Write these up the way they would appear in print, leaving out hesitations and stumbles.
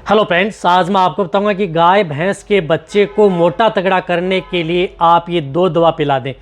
Hello friends, आज मैं आपको बताऊंगा कि गाय भैंस के बच्चे को मोटा तगड़ा करने के लिए आप ये दो दवा पिला दें।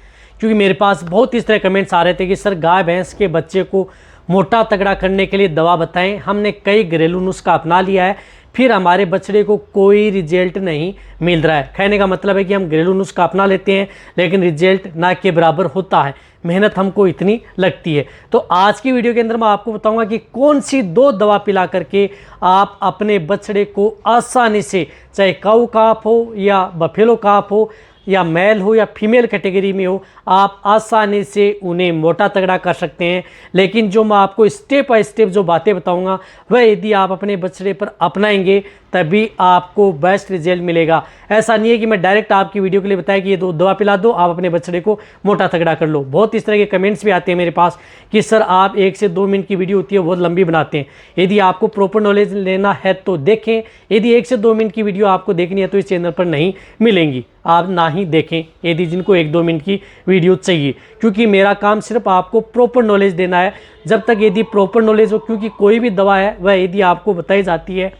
क्योंकि मेरे पास बहुत इस तरह कमेंट्स आ रहे थे कि सर गाय भैंस के बच्चे को मोटा तगड़ा करने के लिए दवा बताएं। हमने कई घरेलू नुस्खा अपना लिया है, फिर हमारे बछड़े को कोई रिजल्ट नहीं मिल रहा है। कहने का मतलब है कि हम घरेलू नुस्खा अपना लेते हैं लेकिन रिजल्ट ना के बराबर होता है, मेहनत हमको इतनी लगती है। तो आज की वीडियो के अंदर मैं आपको बताऊंगा कि कौन सी दो दवा पिला करके आप अपने बछड़े को आसानी से, चाहे काऊ काफ हो या बफेलो काफ हो या मेल हो या फीमेल कैटेगरी में हो, आप आसानी से उन्हें मोटा तगड़ा कर सकते हैं। लेकिन जो मैं आपको स्टेप बाय स्टेप जो बातें बताऊंगा वह यदि आप अपने बछड़े पर अपनाएंगे तभी आपको बेस्ट रिजल्ट मिलेगा। ऐसा नहीं है कि मैं डायरेक्ट आपकी वीडियो के लिए बताया कि ये दो दवा पिला दो, आप अपने बछड़े को मोटा तगड़ा कर लो। बहुत इस तरह के कमेंट्स भी आते हैं मेरे पास कि सर आप 1 से 2 मिनट की वीडियो होती है बहुत लंबी बनाते हैं। यदि आपको प्रॉपर नॉलेज लेना है तो देखें, यदि 1 से 2 मिनट की वीडियो आपको देखनी है तो इस चैनल पर नहीं मिलेंगी, आप ना ही देखें यदि जिनको 1-2 मिनट की वीडियो चाहिए। क्योंकि मेरा काम सिर्फ आपको प्रॉपर नॉलेज देना है। जब तक यदि प्रॉपर नॉलेज हो, क्योंकि कोई भी दवा है वह यदि आपको बताई जाती है,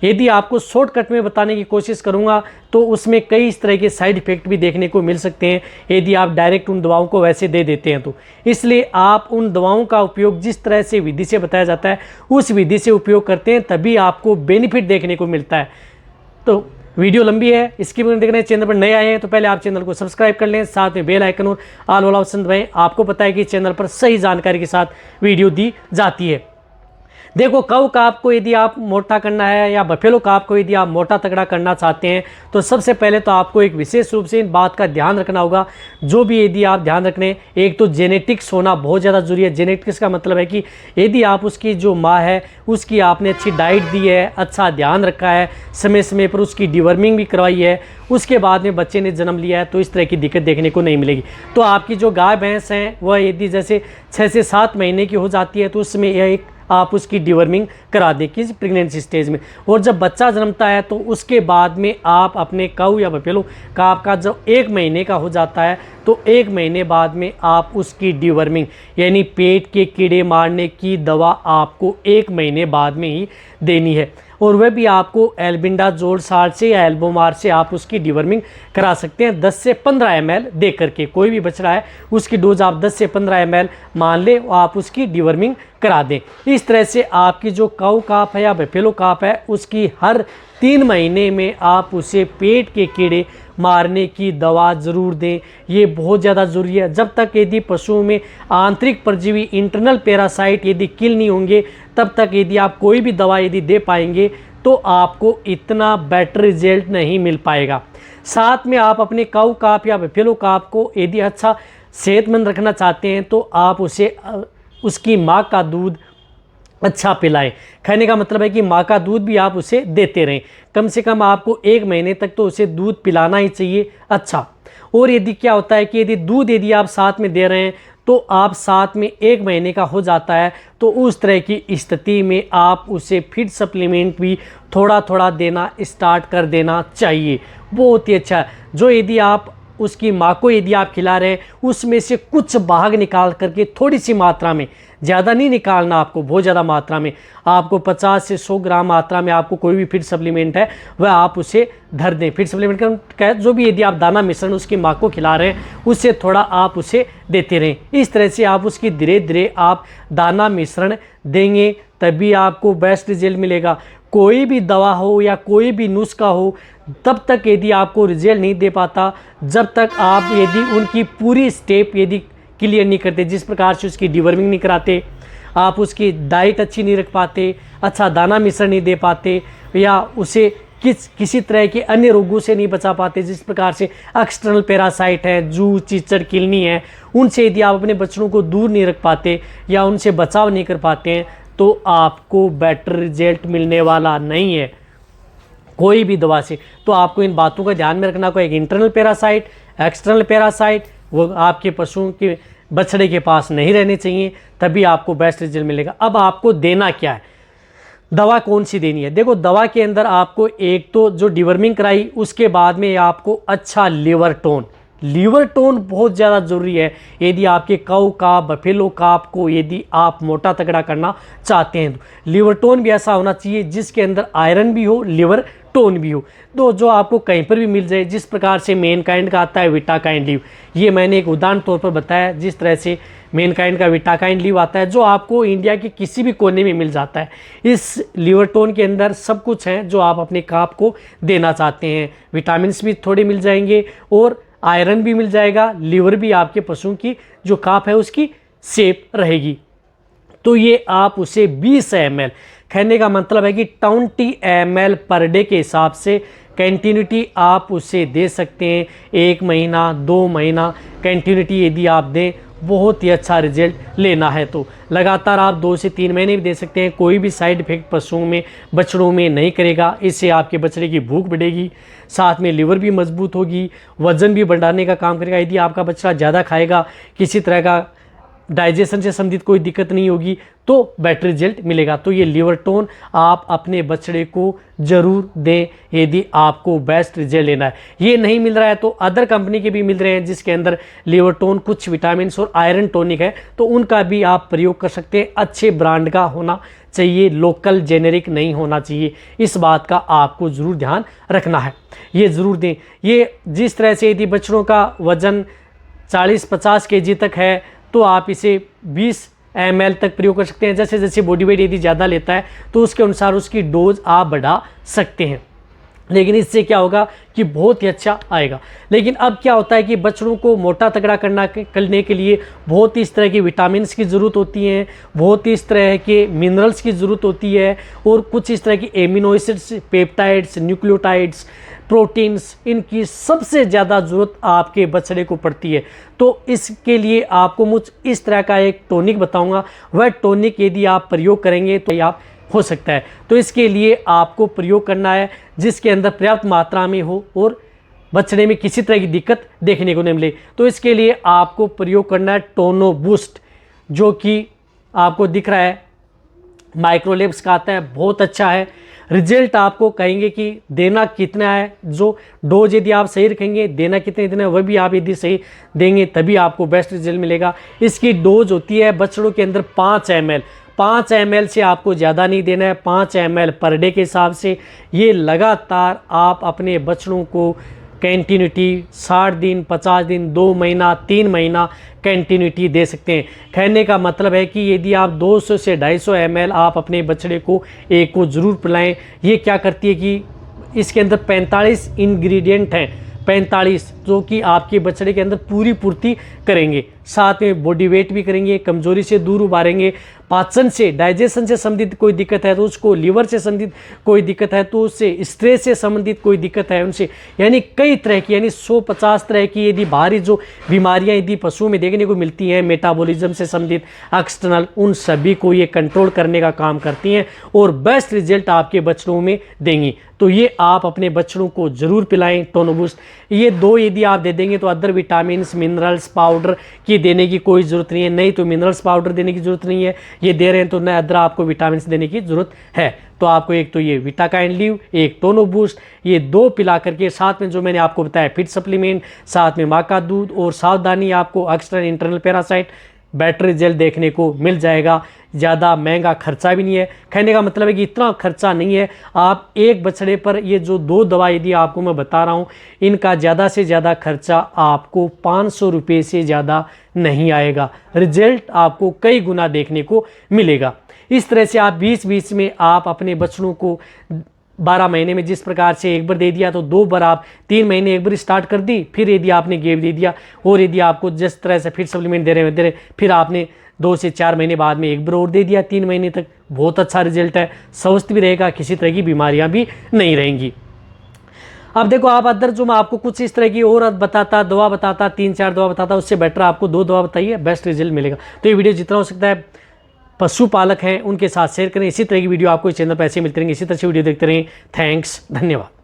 यदि आपको शॉर्टकट में बताने की कोशिश करूंगा तो उसमें कई इस तरह के साइड इफ़ेक्ट भी देखने को मिल सकते हैं यदि आप डायरेक्ट उन दवाओं को वैसे दे देते हैं तो। इसलिए आप उन दवाओं का उपयोग जिस तरह से विधि से बताया जाता है उस विधि से उपयोग करते हैं, तभी आपको बेनिफिट देखने को मिलता है। तो वीडियो लंबी है, इसकी वजह देखना है। चैनल पर नए आए हैं तो पहले आप चैनल को सब्सक्राइब कर लें, साथ में बेल आइकन और ऑल वाला ऑप्शन दबाएं। आपको पता है कि चैनल पर सही जानकारी के साथ वीडियो दी जाती है। देखो, काऊ काफ को यदि आप मोटा करना है या बफेलो काफ को यदि आप मोटा तगड़ा करना चाहते हैं तो सबसे पहले तो आपको एक विशेष रूप से इन बात का ध्यान रखना होगा। जो भी यदि आप ध्यान रखने, एक तो जेनेटिक्स होना बहुत ज़्यादा ज़रूरी है। जेनेटिक्स का मतलब है कि यदि आप उसकी जो माँ है उसकी आपने अच्छी डाइट दी है, अच्छा ध्यान रखा है, समय समय पर उसकी डिवर्मिंग भी करवाई है, उसके बाद में बच्चे ने जन्म लिया है, तो इस तरह की दिक्कत देखने को नहीं मिलेगी। तो आपकी जो गाय भैंस हैं वह यदि जैसे 6 से 7 महीने की हो जाती है तो उसमें एक आप उसकी डिवर्मिंग करा दें किसी प्रेगनेंसी स्टेज में। और जब बच्चा जन्मता है तो उसके बाद में आप अपने काऊ या बफेलो काफ का जब 1 महीने का हो जाता है तो 1 महीने बाद में आप उसकी डिवर्मिंग यानी पेट के कीड़े मारने की दवा आपको 1 महीने बाद में ही देनी है। और वह भी आपको एल्बिंडाजोल 60 से या एल्बोमार से आप उसकी डिवर्मिंग करा सकते हैं 10 से 15 ml दे करके। कोई भी बछड़ा है उसकी डोज आप 10 से 15 ml मान ले, आप उसकी डिवर्मिंग करा दें। इस तरह से आपकी जो काऊ काफ है या बफेलो काफ है उसकी हर 3 महीने में आप उसे पेट के कीड़े मारने की दवा ज़रूर दें। ये बहुत ज़्यादा ज़रूरी है। जब तक यदि पशुओं में आंतरिक परजीवी इंटरनल पैरासाइट यदि किल नहीं होंगे तब तक यदि आप कोई भी दवा यदि दे पाएंगे तो आपको इतना बेटर रिजल्ट नहीं मिल पाएगा। साथ में आप अपने काऊ काफ या बफेलो काफ को यदि अच्छा सेहतमंद रखना चाहते हैं तो आप उसे उसकी माँ का दूध अच्छा पिलाएं। कहने का मतलब है कि माँ का दूध भी आप उसे देते रहें। कम से कम आपको 1 महीने तक तो उसे दूध पिलाना ही चाहिए अच्छा। और यदि क्या होता है कि यदि दूध यदि आप साथ में दे रहे हैं तो आप साथ में 1 महीने का हो जाता है तो उस तरह की स्थिति में आप उसे फीड सप्लीमेंट भी थोड़ा थोड़ा देना स्टार्ट कर देना चाहिए। बहुत ही अच्छा। जो यदि आप उसकी माँ को यदि आप खिला रहे हैं उसमें से कुछ भाग निकाल करके थोड़ी सी मात्रा में, ज़्यादा नहीं निकालना आपको, बहुत ज़्यादा मात्रा में, आपको 50 से 100 ग्राम मात्रा में आपको कोई भी फीड सप्लीमेंट है वह आप उसे धर दें। फीड सप्लीमेंट का जो भी यदि आप दाना मिश्रण उसकी माँ को खिला रहे हैं उससे थोड़ा आप उसे देते रहें। इस तरह से आप उसकी धीरे धीरे आप दाना मिश्रण देंगे तभी आपको बेस्ट रिजल्ट मिलेगा। कोई भी दवा हो या कोई भी नुस्खा हो तब तक यदि आपको रिजल्ट नहीं दे पाता जब तक आप यदि उनकी पूरी स्टेप यदि क्लियर नहीं करते, जिस प्रकार से उसकी डिवर्मिंग नहीं कराते, आप उसकी डाइट अच्छी नहीं रख पाते, अच्छा दाना मिश्रण नहीं दे पाते, या उसे किसी तरह के अन्य रोगों से नहीं बचा पाते, जिस प्रकार से एक्सटर्नल पैरासाइट है, जू, चीचड़, किलनी है, उनसे यदि आप अपने बच्चों को दूर नहीं रख पाते या उनसे बचाव नहीं कर पाते हैं तो आपको बेटर रिजल्ट मिलने वाला नहीं है कोई भी दवा से। तो आपको इन बातों का ध्यान में रखना। कोई एक इंटरनल पैरासाइट, एक्सटर्नल पैरासाइट वो आपके पशुओं के बछड़े के पास नहीं रहने चाहिए, तभी आपको बेस्ट रिजल्ट मिलेगा। अब आपको देना क्या है, दवा कौन सी देनी है? देखो, दवा के अंदर आपको एक तो जो डिवर्मिंग कराई उसके बाद में आपको अच्छा लिवर टोन, लीवर टोन बहुत ज़्यादा ज़रूरी है। यदि आपके काऊ का बफेलो काप को यदि आप मोटा तगड़ा करना चाहते हैं तो लीवर टोन भी ऐसा होना चाहिए जिसके अंदर आयरन भी हो, लिवर टोन भी हो, तो जो आपको कहीं पर भी मिल जाए। जिस प्रकार से मेनकाइंड का आता है विटाकाइन लीव, ये मैंने एक उदाहरण तौर पर बताया। जिस तरह से मेनकाइंड का विटाकाइन लीव आता है जो आपको इंडिया के किसी भी कोने में मिल जाता है। इस लीवर टोन के अंदर सब कुछ है जो आप अपने काप को देना चाहते हैं। विटामिन्स भी थोड़े मिल जाएंगे और आयरन भी मिल जाएगा, लिवर भी आपके पशुओं की जो काप है उसकी सेफ रहेगी। तो ये आप उसे 20 ml, कहने का मतलब है कि 20 ml पर डे के हिसाब से कंटिन्यूटी आप उसे दे सकते हैं। 1 महीना 2 महीना कंटिन्यूटी यदि आप दें, बहुत ही अच्छा रिजल्ट लेना है तो लगातार आप 2 से 3 महीने भी दे सकते हैं। कोई भी साइड इफेक्ट पशुओं में, बछड़ों में नहीं करेगा। इससे आपके बछड़े की भूख बढ़ेगी, साथ में लिवर भी मजबूत होगी, वजन भी बढ़ाने का काम करेगा। यदि आपका बछड़ा ज़्यादा खाएगा, किसी तरह का डाइजेशन से संबंधित कोई दिक्कत नहीं होगी तो बेटर रिजल्ट मिलेगा। तो ये लीवर टोन आप अपने बछड़े को ज़रूर दें यदि आपको बेस्ट रिजल्ट लेना है। ये नहीं मिल रहा है तो अदर कंपनी के भी मिल रहे हैं जिसके अंदर लीवर टोन, कुछ विटामिन्स और आयरन टॉनिक है, तो उनका भी आप प्रयोग कर सकते हैं। अच्छे ब्रांड का होना चाहिए, लोकल जेनेरिक नहीं होना चाहिए। इस बात का आपको ज़रूर ध्यान रखना है, ये ज़रूर दें। ये जिस तरह से यदि बछड़ों का वज़न 40-50 kg तक है तो आप इसे 20 ml तक प्रयोग कर सकते हैं। जैसे जैसे बॉडी वेट यदि ज़्यादा लेता है तो उसके अनुसार उसकी डोज आप बढ़ा सकते हैं, लेकिन इससे क्या होगा कि बहुत ही अच्छा आएगा। लेकिन अब क्या होता है कि बछड़ों को मोटा तगड़ा करने के लिए बहुत ही इस तरह की विटामिन्स की ज़रूरत होती है, बहुत ही इस तरह के मिनरल्स की ज़रूरत होती है, और कुछ इस तरह की amino acids, peptides, nucleotides, proteins, इनकी सबसे ज़्यादा ज़रूरत आपके बछड़े को पड़ती है। तो इसके लिए आपको मुझ इस तरह का एक टॉनिक बताऊंगा। वह टॉनिक यदि आप प्रयोग करेंगे तो आप हो सकता है, तो इसके लिए आपको प्रयोग करना है जिसके अंदर पर्याप्त मात्रा में हो और बछड़े में किसी तरह की दिक्कत देखने को नहीं मिले। तो इसके लिए आपको प्रयोग करना है टोनो बूस्ट, जो कि आपको दिख रहा है, माइक्रोलेब्स का आता है, बहुत अच्छा है। रिजल्ट आपको कहेंगे कि देना कितना है, जो डोज यदि आप सही रखेंगे, देना कितने देना है वह भी आप यदि सही देंगे तभी आपको बेस्ट रिजल्ट मिलेगा। इसकी डोज होती है बछड़ों के अंदर 5 ml। 5 ml से आपको ज़्यादा नहीं देना है, 5 ml पर डे के हिसाब से। ये लगातार आप अपने बछड़ों को कंटिन्यूटी 60 दिन, 50 दिन, 2 महीना, 3 महीना कंटिन्यूटी दे सकते हैं। कहने का मतलब है कि यदि आप 200 से 250 ml आप अपने बछड़े को एक को ज़रूर पिलाएं। ये क्या करती है कि इसके अंदर 45 इंग्रेडिएंट हैं, 45 जो कि आपके बछड़े के अंदर पूरी पूर्ति करेंगे, साथ में बॉडी वेट भी करेंगे, कमजोरी से दूर उबारेंगे, पाचन से, डाइजेशन से संबंधित कोई दिक्कत है तो उसको, लिवर से संबंधित कोई दिक्कत है तो उससे, स्ट्रेस से संबंधित कोई दिक्कत है उनसे, यानी कई तरह की, यानी 150 तरह की यदि बाहरी जो बीमारियां यदि पशुओं में देखने को मिलती हैं, मेटाबॉलिज्म से संबंधित, एक्सटर्नल, उन सभी को ये कंट्रोल करने का काम करती हैं और बेस्ट रिजल्ट आपके बछड़ों में देंगी। तो ये आप अपने बछड़ों को जरूर पिलाएं टोनो बूस्ट। ये 2 यदि आप दे देंगे तो अदर विटामिन, मिनरल्स पाउडर की देने की कोई ज़रूरत नहीं है। नहीं तो मिनरल्स पाउडर देने की ज़रूरत नहीं है, ये दे रहे हैं तो नए अदर आपको विटामिन देने की ज़रूरत है। तो आपको एक तो ये विटाकाइन लीव, एक टोनो बूस्ट, ये 2 पिला करके, साथ में जो मैंने आपको बताया फिट सप्लीमेंट, साथ में माँ का दूध और सावधानी, आपको external internal parasite, better result देखने को मिल जाएगा। ज़्यादा महंगा खर्चा भी नहीं है। कहने का मतलब है कि इतना खर्चा नहीं है। आप एक बछड़े पर ये जो 2 दवा यदि आपको मैं बता रहा हूँ, इनका ज़्यादा से ज़्यादा खर्चा आपको 500 रुपये से ज़्यादा नहीं आएगा। रिजल्ट आपको कई गुना देखने को मिलेगा। इस तरह से आप बीच में आप अपने बछड़ों को 12 महीने में जिस प्रकार से एक बार दे दिया तो 2 बार आप 3 महीने एक बार स्टार्ट कर दी, फिर यदि आपने गेव दे दिया, और यदि आपको जिस तरह से फिर सप्लीमेंट दे रहे फिर आपने 2 से 4 महीने बाद में एक बार और दे दिया 3 महीने तक, बहुत अच्छा रिजल्ट है। स्वस्थ भी रहेगा, किसी तरह की बीमारियां भी नहीं रहेंगी। अब देखो, आप अदर जो मैं आपको कुछ इस तरह की और बताता, दवा बताता, 3-4 दवा बताता, उससे बेटर आपको 2 दवा बताइए, बेस्ट रिजल्ट मिलेगा। तो ये वीडियो जितना हो सकता है पशुपालक हैं उनके साथ शेयर करें। इसी तरह की वीडियो आपको इस चैनल पर ऐसे मिलते रहेंगे। इसी तरह से वीडियो देखते रहें। थैंक्स, धन्यवाद।